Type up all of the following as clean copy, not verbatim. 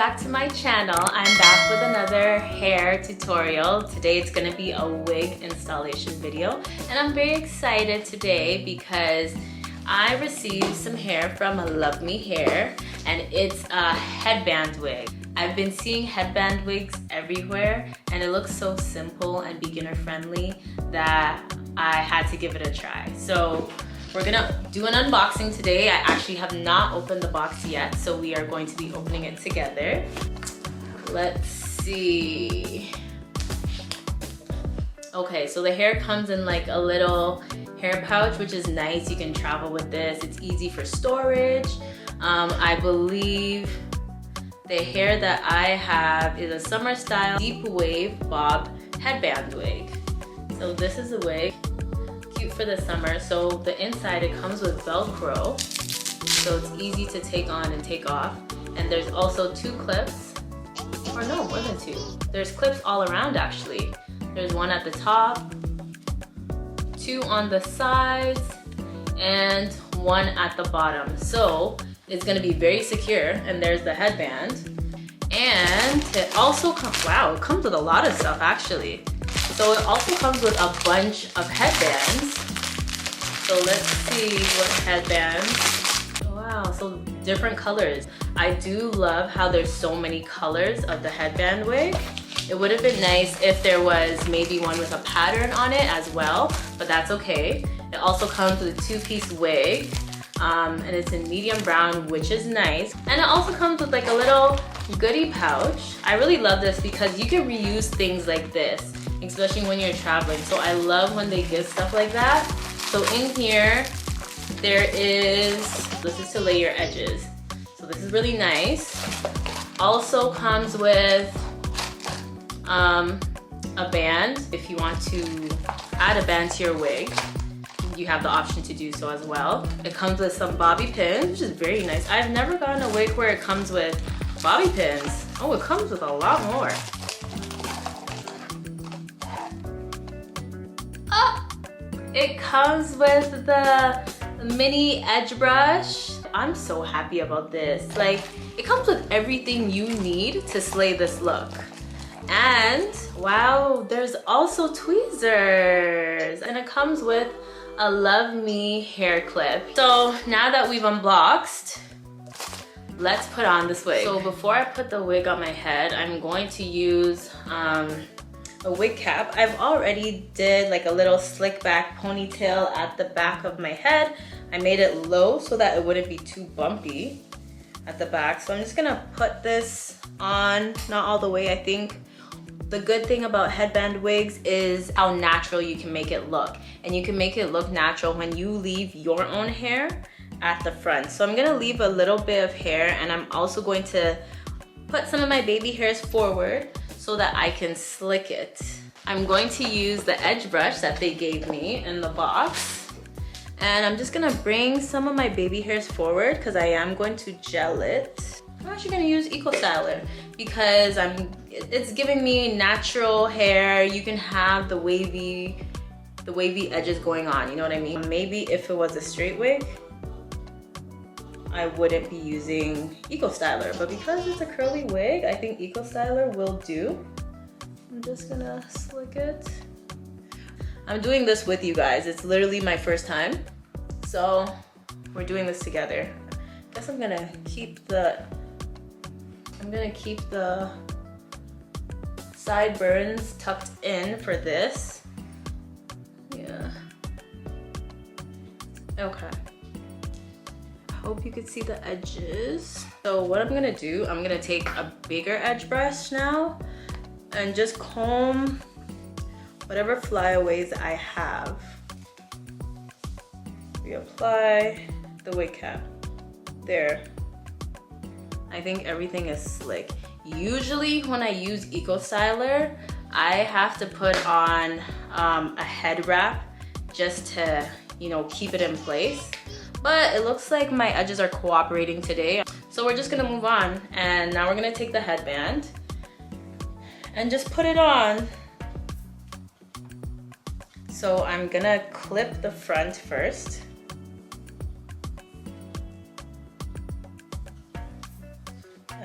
back to my channel. I'm back with another hair tutorial. Today it's gonna be a wig installation video, and I'm very excited today because I received some hair from Luvme Hair, and it's a headband wig. I've been seeing headband wigs everywhere, and it looks so simple and beginner friendly that I had to give it a try. So we're gonna do an unboxing today. I actually have not opened the box yet, so we are going to be opening it together. Let's see. Okay, so the hair comes in like a little hair pouch, which is nice. You can travel with this. It's easy for storage. I believe the hair that I have is a summer style deep wave bob headband wig. So this is a wig. Cute for the summer. So the inside, it comes with Velcro, so it's easy to take on and take off. And there's also two clips, or no, more than two. There's clips all around actually. There's one at the top, two on the sides, and one at the bottom. So it's gonna be very secure. And there's the headband. And it also comes, wow, it comes with a lot of stuff actually. So it also comes with a bunch of headbands. So let's see what headbands. Wow, so different colors. I do love how there's so many colors of the headband wig. It would have been nice if there was maybe one with a pattern on it as well, but that's okay. It also comes with a two-piece wig, and it's in medium brown, which is nice. And it also comes with like a little goodie pouch. I really love this because you can reuse things like this, especially when you're traveling. So I love when they give stuff like that. So in here, there is, this is to lay your edges. So this is really nice. Also comes with a band. If you want to add a band to your wig, you have the option to do so as well. It comes with some bobby pins, which is very nice. I've never gotten a wig where it comes with bobby pins. Oh, it comes with a lot more. It comes with the mini edge brush. I'm so happy about this. Like, it comes with everything you need to slay this look. And wow, there's also tweezers. And it comes with a Luvme hair clip. So now that we've unboxed, let's put on this wig. So before I put the wig on my head, I'm going to use a wig cap. I've already did like a little slick back ponytail at the back of my head. I made it low so that it wouldn't be too bumpy at the back. So I'm just gonna put this on, not all the way. I think the good thing about headband wigs is how natural you can make it look. And you can make it look natural when you leave your own hair at the front. So I'm gonna leave a little bit of hair, and I'm also going to put some of my baby hairs forward so that I can slick it. I'm going to use the edge brush that they gave me in the box. And I'm just gonna bring some of my baby hairs forward because I am going to gel it. I'm actually gonna use Eco Styler because it's giving me natural hair. You can have the wavy edges going on, you know what I mean? Maybe if it was a straight wig, I wouldn't be using Eco Styler, but because it's a curly wig, I think Eco Styler will do. I'm just gonna slick it. I'm doing this with you guys. It's literally my first time, so we're doing this together. Guess I'm gonna keep the sideburns tucked in for this. Yeah. Okay. Hope you can see the edges. So what I'm gonna do, I'm gonna take a bigger edge brush now and just comb whatever flyaways I have. Reapply the wig cap. There. I think everything is slick. Usually when I use Eco Styler, I have to put on a head wrap just to, you know, keep it in place. But it looks like my edges are cooperating today. So we're just gonna move on. And now we're gonna take the headband and just put it on. So I'm gonna clip the front first.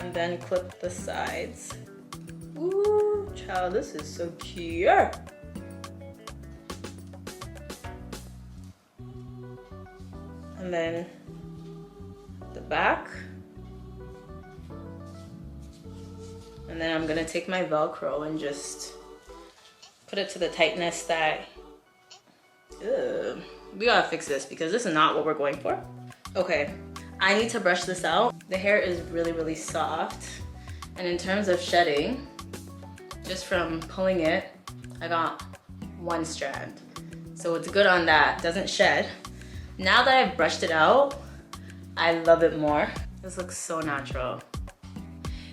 And and then clip the sides. Ooh, child, this is so cute. And then the back. And then I'm gonna take my Velcro and just put it to the tightness that, we gotta fix this because this is not what we're going for. Okay, I need to brush this out. The hair is really, really soft. And in terms of shedding, just from pulling it, I got one strand. So it's good on that, doesn't shed. Now that I've brushed it out, I love it more. This looks so natural.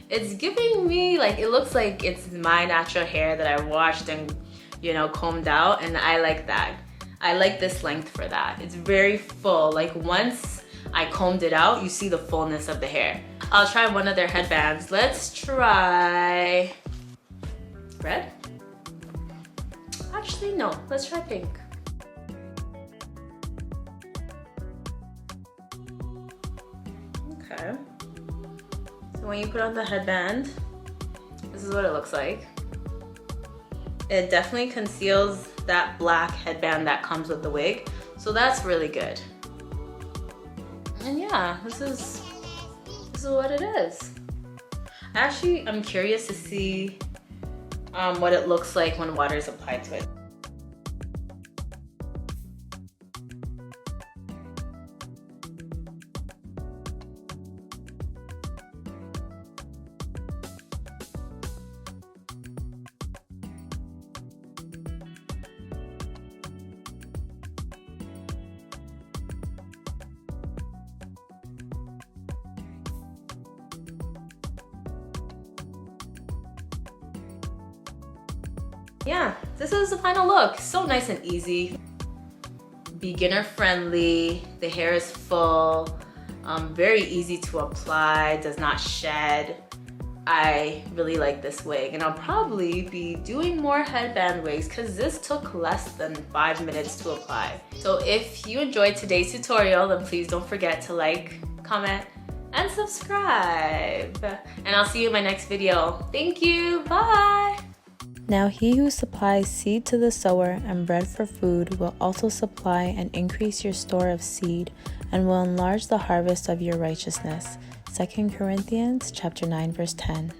It's giving me, like, it looks like it's my natural hair that I washed and, you know, combed out, and I like that. I like this length for that. It's very full. Like, once I combed it out, you see the fullness of the hair. I'll try one of their headbands. Let's try red? Actually, no, let's try pink. Okay. So when you put on the headband, this is what it looks like. It definitely conceals that black headband that comes with the wig. So that's really good. And yeah, this is what it is. Actually, I'm curious to see what it looks like when water is applied to it. Yeah, this is the final look. So nice and easy. Beginner friendly. The hair is full. Very easy to apply. Does not shed. I really like this wig, and I'll probably be doing more headband wigs because this took less than 5 minutes to apply. So if you enjoyed today's tutorial, then please don't forget to like, comment, and subscribe. And I'll see you in my next video. Thank you. Bye. Now he who supplies seed to the sower and bread for food will also supply and increase your store of seed and will enlarge the harvest of your righteousness. 2 Corinthians chapter 9 verse 10.